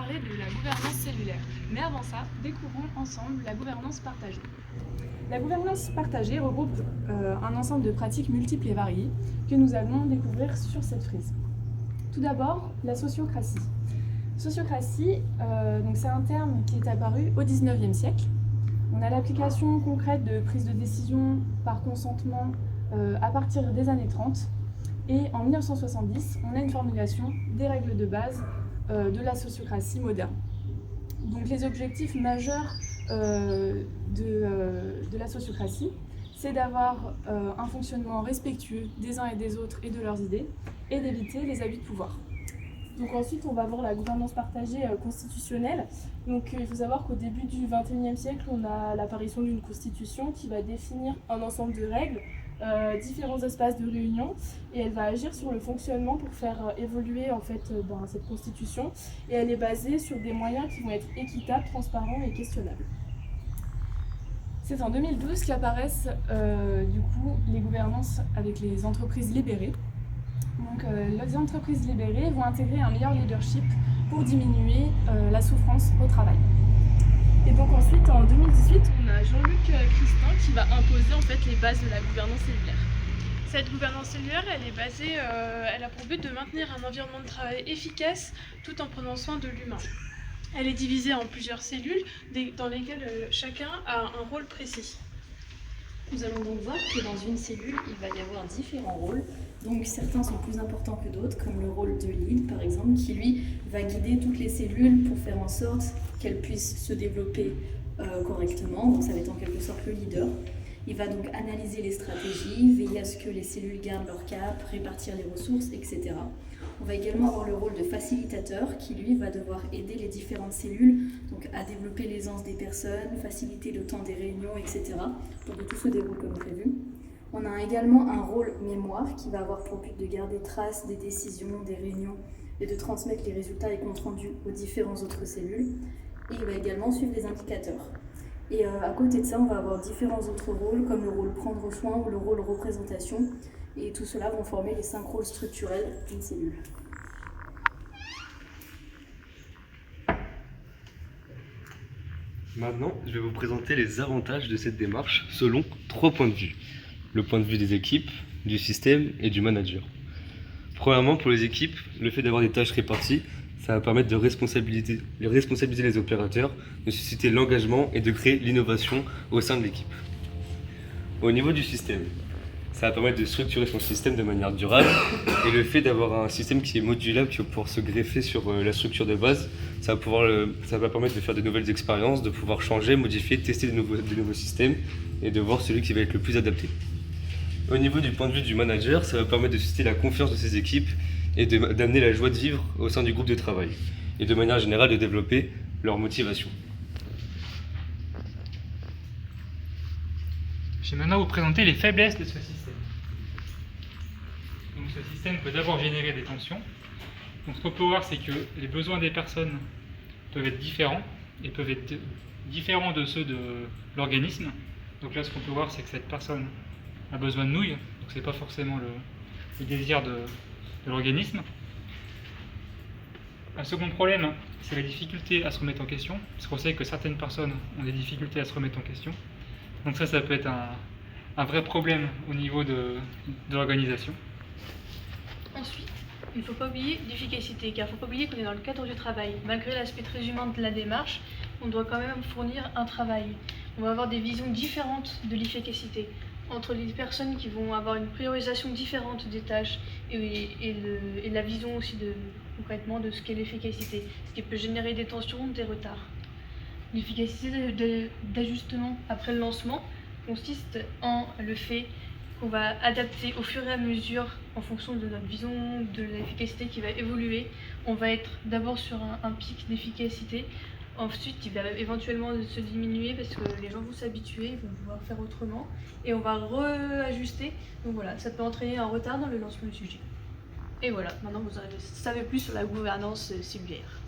parler de la gouvernance cellulaire. Mais avant ça, découvrons ensemble la gouvernance partagée. La gouvernance partagée regroupe un ensemble de pratiques multiples et variées que nous allons découvrir sur cette frise. Tout d'abord, la sociocratie. Sociocratie, c'est un terme qui est apparu au XIXe siècle. On a l'application concrète de prise de décision par consentement à partir des années 30. Et en 1970, on a une formulation des règles de base de la sociocratie moderne. Donc les objectifs majeurs de la sociocratie, c'est d'avoir un fonctionnement respectueux des uns et des autres et de leurs idées, et d'éviter les abus de pouvoir. Donc ensuite, on va voir la gouvernance partagée constitutionnelle. Donc il faut savoir qu'au début du XXIe siècle, on a l'apparition d'une constitution qui va définir un ensemble de règles, différents espaces de réunion, et elle va agir sur le fonctionnement pour faire évoluer cette constitution. Et elle est basée sur des moyens qui vont être équitables, transparents et questionnables. C'est en 2012 qu'apparaissent les gouvernances avec les entreprises libérées. Donc, les entreprises libérées vont intégrer un meilleur leadership pour diminuer la souffrance au travail. Et donc ensuite, en 2018, on a Jean-Luc Christin qui va imposer les bases de la gouvernance cellulaire. Cette gouvernance cellulaire, elle est basée, elle a pour but de maintenir un environnement de travail efficace tout en prenant soin de l'humain. Elle est divisée en plusieurs cellules dans lesquelles chacun a un rôle précis. Nous allons donc voir que dans une cellule, il va y avoir différents rôles. Donc certains sont plus importants que d'autres, comme le rôle de lead par exemple, qui lui va guider toutes les cellules pour faire en sorte qu'elles puissent se développer correctement. Donc ça va être en quelque sorte le leader. Il va donc analyser les stratégies, veiller à ce que les cellules gardent leur cap, répartir les ressources, etc. On va également avoir le rôle de facilitateur qui lui va devoir aider les différentes cellules donc à développer l'aisance des personnes, faciliter le temps des réunions, etc. pour que tout se déroule comme prévu. On a également un rôle mémoire qui va avoir pour but de garder trace des décisions, des réunions et de transmettre les résultats et comptes rendus aux différentes autres cellules. Et il va également suivre les indicateurs. Et à côté de ça, on va avoir différents autres rôles comme le rôle prendre soin ou le rôle représentation. Et tout cela vont former les 5 rôles structurels d'une cellule. Maintenant, je vais vous présenter les avantages de cette démarche selon 3 points de vue. Le point de vue des équipes, du système et du manager. Premièrement, pour les équipes, le fait d'avoir des tâches réparties, ça va permettre de responsabiliser les opérateurs, de susciter l'engagement et de créer l'innovation au sein de l'équipe. Au niveau du système, ça va permettre de structurer son système de manière durable et le fait d'avoir un système qui est modulable, qui va pouvoir se greffer sur la structure de base, ça va permettre de faire de nouvelles expériences, de pouvoir changer, modifier, tester de nouveaux systèmes et de voir celui qui va être le plus adapté. Au niveau du point de vue du manager, ça va permettre de susciter la confiance de ses équipes et d'amener la joie de vivre au sein du groupe de travail et de manière générale de développer leur motivation. Je vais maintenant vous présenter les faiblesses de ce système. Donc ce système peut d'abord générer des tensions. Donc ce qu'on peut voir, c'est que les besoins des personnes peuvent être différents et peuvent être différents de ceux de l'organisme. Donc là, ce qu'on peut voir, c'est que cette personne a besoin de nouilles, donc ce n'est pas forcément le désir de l'organisme. Un second problème, c'est la difficulté à se remettre en question, parce qu'on sait que certaines personnes ont des difficultés à se remettre en question. Donc ça peut être un vrai problème au niveau de l'organisation. Ensuite, il ne faut pas oublier l'efficacité, car il ne faut pas oublier qu'on est dans le cadre du travail. Malgré l'aspect très humain de la démarche, on doit quand même fournir un travail. On va avoir des visions différentes de l'efficacité entre les personnes qui vont avoir une priorisation différente des tâches et la vision aussi concrètement de ce qu'est l'efficacité, ce qui peut générer des tensions, des retards. L'efficacité d'ajustement après le lancement consiste en le fait qu'on va adapter au fur et à mesure en fonction de notre vision de l'efficacité qui va évoluer. On va être d'abord sur un pic d'efficacité, ensuite il va éventuellement se diminuer parce que les gens vont s'habituer, ils vont pouvoir faire autrement et on va réajuster. Donc voilà, ça peut entraîner un retard dans le lancement du sujet. Et voilà, maintenant vous savez plus sur la gouvernance cellulaire.